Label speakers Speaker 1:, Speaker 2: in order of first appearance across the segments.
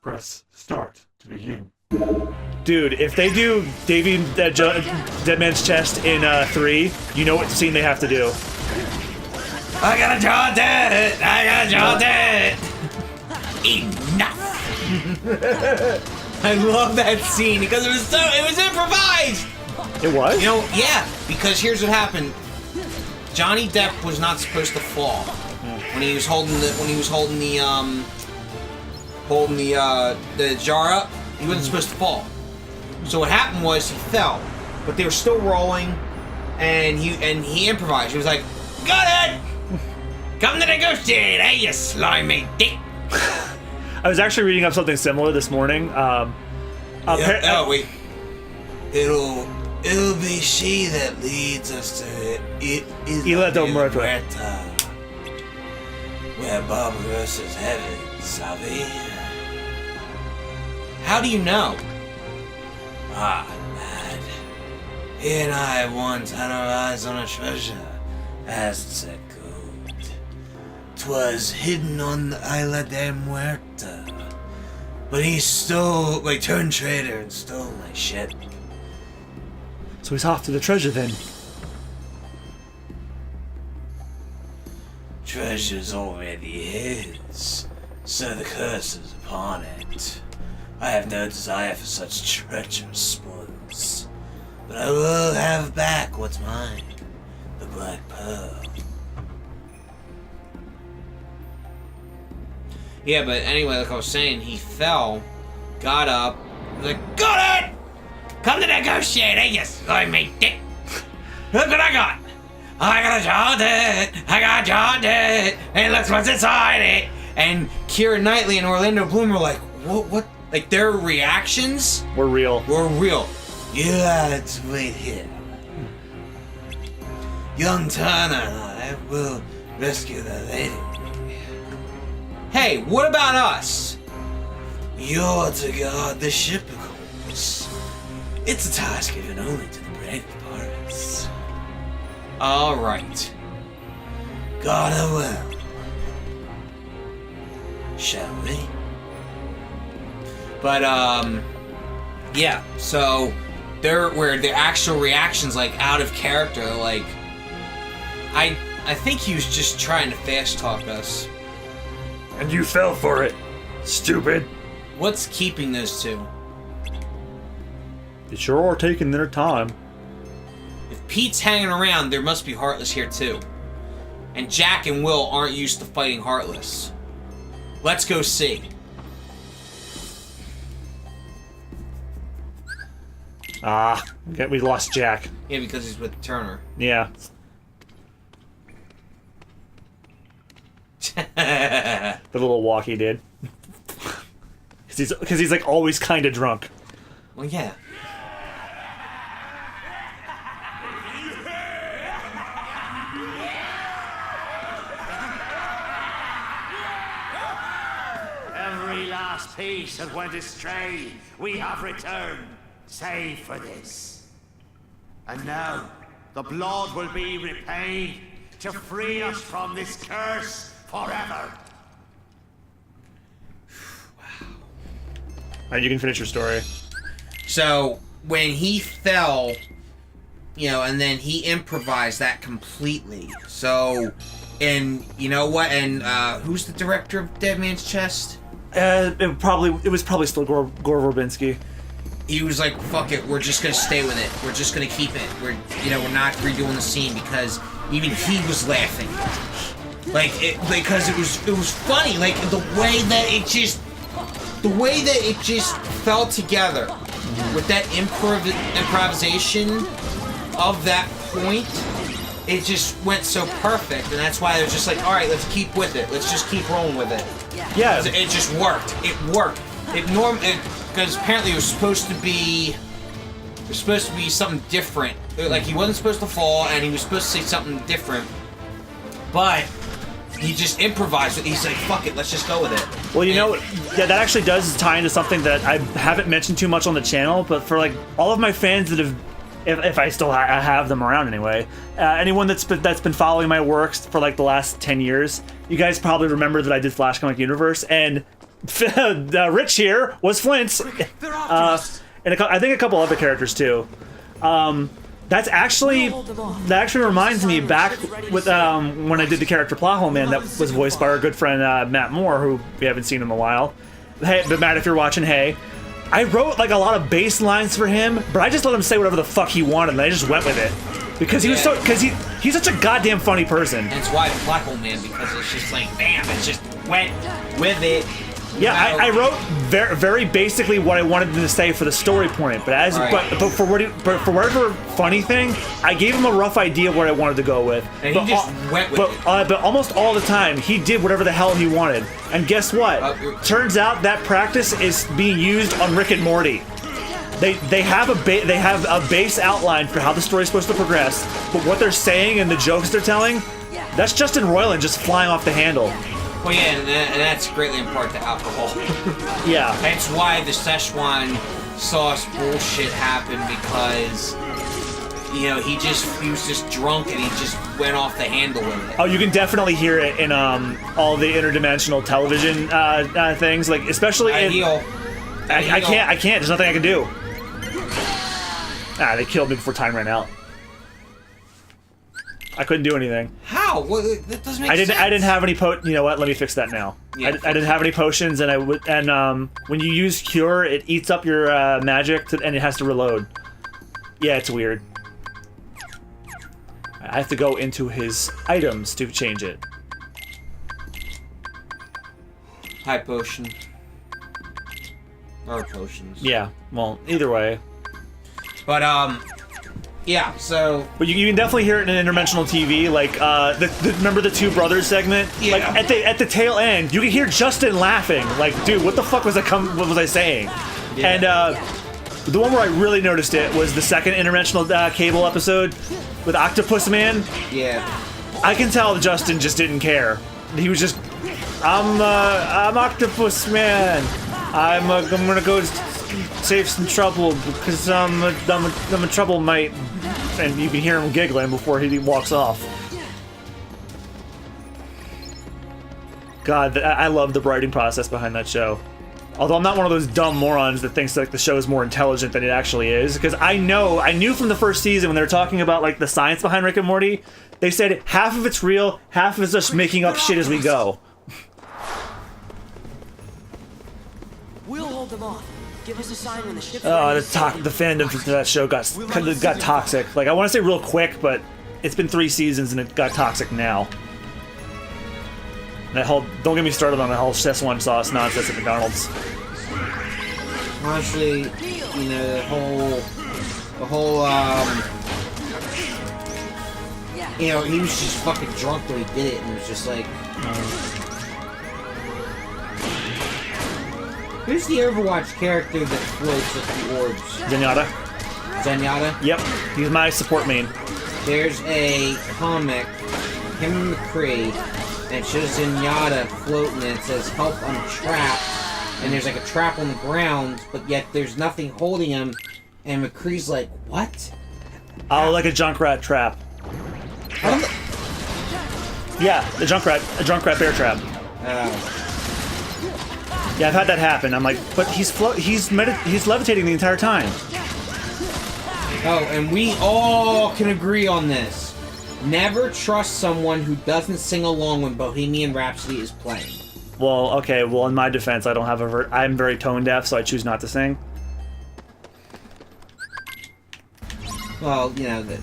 Speaker 1: Press start to begin.
Speaker 2: Dude, if they do Dead Man's Chest in 3, you know what scene they have to do.
Speaker 3: I gotta draw dead! I gotta draw dead! Enough! I love that scene because it was improvised!
Speaker 2: It was?
Speaker 3: You know, yeah, because here's what happened. Johnny Depp was not supposed to fall when he was holding the jar up. He wasn't supposed to fall. So what happened was he fell, but they were still rolling, and he improvised. He was like, "Got it! Come to negotiate, eh, you slimy dick."
Speaker 2: I was actually reading up something similar this morning.
Speaker 3: Wait. It'll be she that leads us to it. It is
Speaker 2: Isla del Muerto,
Speaker 3: where barbarous is heaven, Savi. How do you know? Ah, lad. He and I once had our eyes on a treasure, as it said gold. 'Twas hidden on the Isla de Muerta. But he turned traitor and stole my ship.
Speaker 2: So he's off to the treasure then.
Speaker 3: Treasure's already his, so the curse is upon it. I have no desire for such treacherous spoils, but I will have back what's mine, the Black Pearl. Yeah, but anyway, like I was saying, he fell, got up, was like, "Got it! Come to negotiate, eh, you slimy dick! Look what I got! I got a John it! I got John it! And look what's inside it!" And Keira Knightley and Orlando Bloom were like, what? Like, their reactions
Speaker 2: We're real.
Speaker 3: were real. You had to wait here. Young Turner and I will rescue the lady. Hey, what about us? You're to guard the ship, of course. It's a task given only to the brave pirates. Alright. Guard her well. Shall we? But, yeah, so where the actual reactions, like, out of character, like, I think he was just trying to fast talk us.
Speaker 2: And you fell for it, stupid.
Speaker 3: What's keeping those two?
Speaker 2: They sure are taking their time.
Speaker 3: If Pete's hanging around, there must be Heartless here too. And Jack and Will aren't used to fighting Heartless. Let's go see.
Speaker 2: Okay, we lost Jack.
Speaker 3: Yeah, because he's with Turner.
Speaker 2: Yeah. The little walk he did. Because he's like always kind of drunk.
Speaker 3: Well, yeah.
Speaker 4: Every last piece that went astray, we have returned, save for this. And now, the blood will be repaid to free us from this curse forever.
Speaker 2: Alright, you can finish your story.
Speaker 3: So, when he fell, and then he improvised that completely. So, and you know what? And who's the director of Dead Man's Chest?
Speaker 2: It was probably still Gore Verbinski.
Speaker 3: He was like, "Fuck it, we're just gonna stay with it. We're just gonna keep it. We're not redoing the scene," because even he was laughing, because it was funny, like the way that it just fell together with that improvisation of that point. It just went so perfect, and that's why they're just like, "All right, let's keep with it. Let's just keep rolling with it."
Speaker 2: Yeah.
Speaker 3: It just worked. It worked. Because apparently it was supposed to be something different. Like, he wasn't supposed to fall, and he was supposed to say something different. But he just improvised it. He's like, "Fuck it, let's just go with it."
Speaker 2: Well, that actually does tie into something that I haven't mentioned too much on the channel, but for like all of my fans that have, if I still have them around anyway, anyone that's been following my works for like the last 10 years, you guys probably remember that I did Flash Comic Universe, and Rich here was Flint,
Speaker 4: They're after us.
Speaker 2: and I think a couple other characters too. That actually reminds me back with when I did the character Plothole Man that was voiced by our good friend Matt Moore, who we haven't seen in a while. Hey, but Matt, if you're watching, hey, I wrote like a lot of bass lines for him, but I just let him say whatever the fuck he wanted, and I just went with it because he's such a goddamn funny person.
Speaker 3: That's why Plothole Man, because it's just like, bam, it just went with it.
Speaker 2: Yeah, I wrote very basically what I wanted him to say for the story point, but but for whatever funny thing, I gave him a rough idea of what I wanted to go with.
Speaker 3: And he just went with it.
Speaker 2: But almost all the time, he did whatever the hell he wanted. And guess what? Turns out that practice is being used on Rick and Morty. They have a base outline for how the story's supposed to progress, but what they're saying and the jokes they're telling, that's Justin Roiland just flying off the handle.
Speaker 3: Well, yeah, and that's greatly in part to alcohol.
Speaker 2: Yeah.
Speaker 3: That's why the Szechuan sauce bullshit happened, because, you know, he was just drunk and he just went off the handle with it.
Speaker 2: Oh, you can definitely hear it in all the interdimensional television things, like especially
Speaker 3: I
Speaker 2: can't. There's nothing I can do. They killed me before time ran out. I couldn't do anything.
Speaker 3: How? Well, that doesn't make sense.
Speaker 2: I didn't have any You know what? Let me fix that now.
Speaker 3: Yeah,
Speaker 2: I didn't have any potions, and when you use cure, it eats up your magic, and it has to reload. Yeah, it's weird. I have to go into his items to change it.
Speaker 3: High potion. Or potions.
Speaker 2: Yeah. Well, either way.
Speaker 3: But yeah, so...
Speaker 2: But you can definitely hear it in interdimensional TV, like, remember the Two Brothers segment?
Speaker 3: Yeah.
Speaker 2: Like, at the tail end, you can hear Justin laughing, like, dude, what the fuck was what was I saying?
Speaker 3: Yeah.
Speaker 2: And, the one where I really noticed it was the second interdimensional cable episode with Octopus Man.
Speaker 3: Yeah.
Speaker 2: I can tell Justin just didn't care. He was just, I'm Octopus Man. I'm gonna go save some trouble because I'm a trouble mate, and you can hear him giggling before he walks off. God, I love the writing process behind that show. Although I'm not one of those dumb morons that thinks like the show is more intelligent than it actually is, because I knew from the first season when they were talking about like the science behind Rick and Morty, they said half of it's real, half of it's just making up shit as we go.
Speaker 5: We'll hold them off. Give us a sign when the ship's
Speaker 2: The fandom for that show got toxic. Like, I want to say real quick, but it's been 3 seasons and it got toxic now. That whole, don't get me started on the whole Szechuan sauce nonsense at McDonald's.
Speaker 3: Honestly, you know, the whole you know, he was just fucking drunk when he did it, and it was just like, who's the Overwatch character that floats with the orbs?
Speaker 2: Zenyatta.
Speaker 3: Zenyatta?
Speaker 2: Yep, he's my support main.
Speaker 3: There's a comic, him and McCree, and it shows Zenyatta floating, and it says, help, I'm trapped. And there's like a trap on the ground, but yet there's nothing holding him, and McCree's like, what?
Speaker 2: Oh, like a Junkrat trap. Yeah, a Junkrat bear trap. Yeah, I've had that happen. I'm like, but he's levitating the entire time.
Speaker 3: Oh, and we all can agree on this. Never trust someone who doesn't sing along when Bohemian Rhapsody is playing.
Speaker 2: Well, okay. Well, in my defense, I don't have I'm very tone deaf, so I choose not to sing.
Speaker 3: Well, you know that.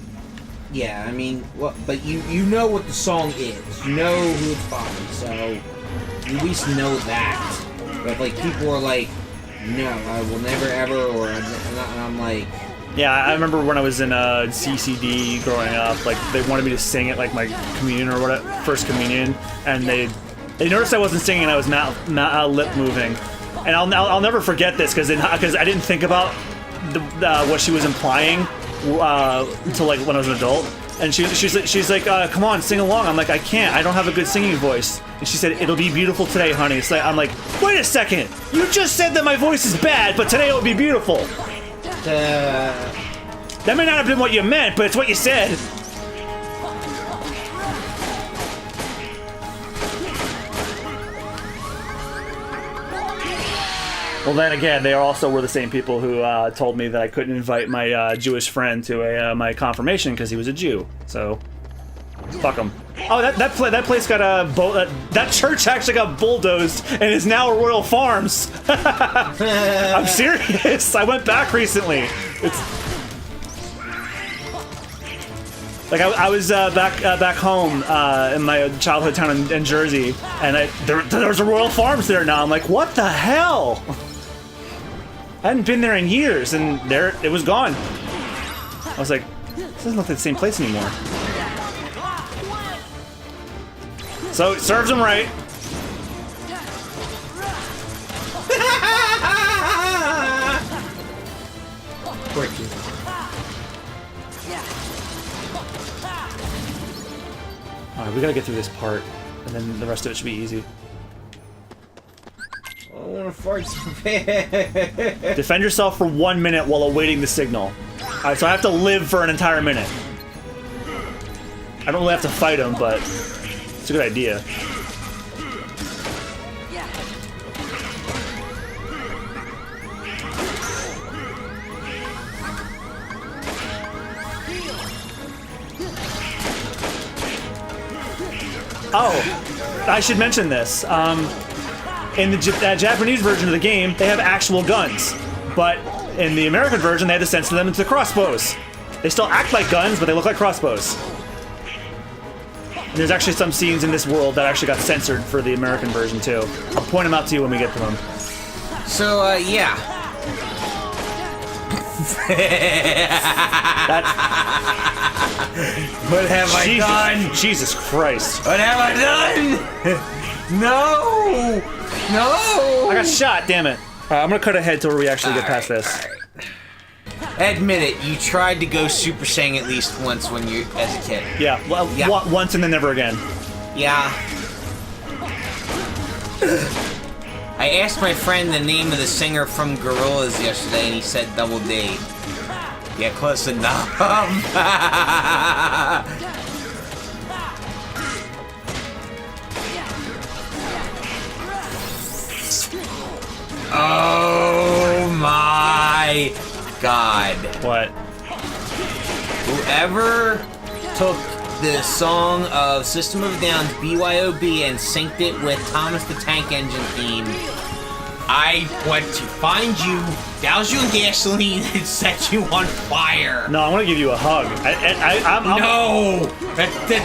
Speaker 3: Yeah, I mean, but you know what the song is. You know who it's by, so you at least know that. But like people are like, no, I will never ever, or I'm like.
Speaker 2: Yeah, I remember when I was in CCD growing up, like they wanted me to sing it like my communion or whatever, first communion, and they noticed I wasn't singing, I was lip moving, and I'll never forget this because I didn't think about what she was implying until like when I was an adult, and she's like, come on, sing along. I'm like, I can't, I don't have a good singing voice, and she said, it'll be beautiful today, honey. It's like, I'm like, wait a second, you just said that my voice is bad, but today it will be beautiful. That may not have been what you meant, but it's what you said. Well, then again, they also were the same people who told me that I couldn't invite my Jewish friend to my confirmation because he was a Jew. So, fuck him. Oh, that place got that church actually got bulldozed and is now a Royal Farms. I'm serious. I went back recently. It's like I was back home in my childhood town in Jersey, and there's a Royal Farms there now. I'm like, what the hell? I hadn't been there in years, and there it was gone. I was like, this doesn't look like the same place anymore. So it serves him right. Alright, we gotta get through this part, and then the rest of it should be easy.
Speaker 3: I wanna fart so bad.
Speaker 2: Defend yourself for 1 minute while awaiting the signal. Alright, so I have to live for an entire minute. I don't really have to fight him, but it's a good idea. Oh, I should mention this. In the Japanese version of the game, they have actual guns, but in the American version, they had to censor them into crossbows. They still act like guns, but they look like crossbows. And there's actually some scenes in this world that actually got censored for the American version too. I'll point them out to you when we get to them.
Speaker 3: So, yeah. What have I done?
Speaker 2: Jesus Christ.
Speaker 3: What have I done? No! No!
Speaker 2: I got shot, damn it. Alright, I'm gonna cut ahead till we actually get past this.
Speaker 3: Admit it, you tried to go Super Saiyan at least once when you as a kid.
Speaker 2: Yeah, well,
Speaker 3: Yeah.
Speaker 2: once and then never again.
Speaker 3: Yeah. I asked my friend the name of the singer from Gorillaz yesterday, and he said Double D. Yeah, close enough. Oh my God.
Speaker 2: What?
Speaker 3: Whoever took the song of System of a Down's BYOB and synced it with Thomas the Tank Engine theme, I want to find you, douse you in gasoline, and set you on fire.
Speaker 2: No, I want to give you a hug.
Speaker 3: No!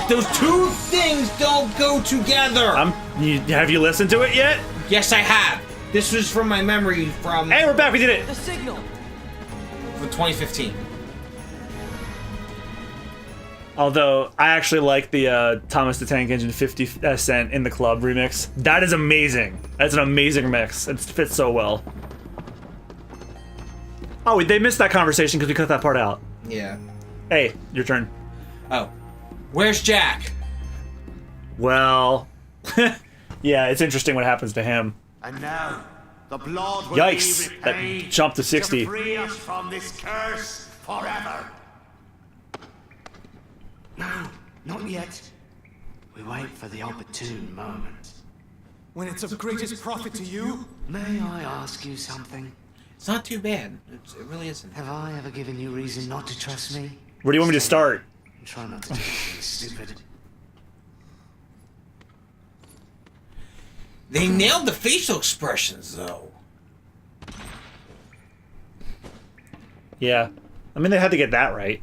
Speaker 3: Those two things don't go together!
Speaker 2: Have you listened to it yet?
Speaker 3: Yes, I have. This was from my memory from...
Speaker 2: Hey, we're back, we did it!
Speaker 5: The signal.
Speaker 3: From 2015.
Speaker 2: Although, I actually like the Thomas the Tank Engine 50 Cent in the Club remix. That is amazing. That's an amazing mix. It fits so well. Oh, they missed that conversation because we cut that part out.
Speaker 3: Yeah.
Speaker 2: Hey, your turn.
Speaker 3: Oh. Where's Jack?
Speaker 2: Well... yeah, it's interesting what happens to him.
Speaker 4: And now, the blood will
Speaker 2: Yikes,
Speaker 4: be
Speaker 2: that
Speaker 4: repaid
Speaker 2: jumped to 60.
Speaker 4: to free us from this curse forever. No, not yet. We wait for the opportune moment.
Speaker 6: When it's of greatest profit to you?
Speaker 4: May I ask you something?
Speaker 3: It's not too bad. It really isn't.
Speaker 4: Have I ever given you reason not to trust me?
Speaker 2: Where do you want me to start?
Speaker 4: Try not to do anything stupid.
Speaker 3: They nailed the facial expressions, though.
Speaker 2: Yeah. I mean, they had to get that right.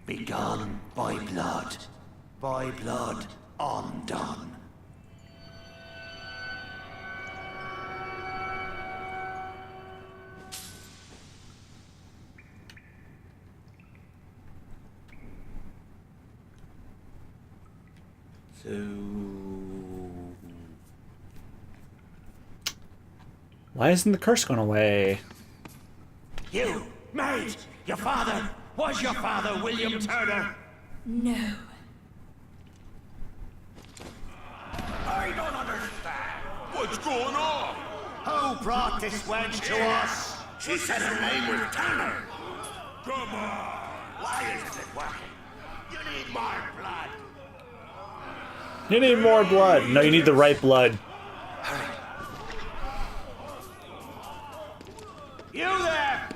Speaker 4: Begun by blood undone.
Speaker 3: So...
Speaker 2: Why isn't the curse gone away?
Speaker 4: You, maid! Your father! Was your father William Turner?
Speaker 7: No.
Speaker 4: I don't understand.
Speaker 1: What's going on?
Speaker 4: Who brought this wench to us? She said her name was Turner.
Speaker 1: Come on.
Speaker 4: Why isn't it working? You need more blood.
Speaker 2: You need more blood. No, you need the right blood.
Speaker 4: You there!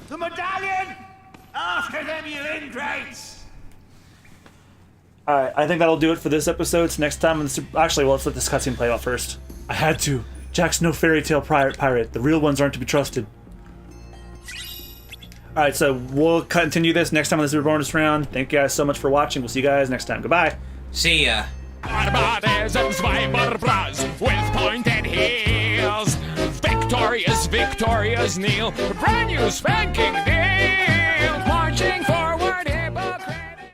Speaker 4: The medallion! After them, you ingrates!
Speaker 2: Alright, I think that'll do it for this episode. So next time on the actually, well, let's let this cutscene play out first. I had to. Jack's no fairy tale pirate. The real ones aren't to be trusted. Alright, so we'll continue this next time on the Super Bonus Round. Thank you guys so much for watching. We'll see you guys next time. Goodbye.
Speaker 3: See ya.
Speaker 7: Arbades and Zweiberbras with pointed heels. Victorious kneel. Brand new spanking deal. Marching forward, hypocrite.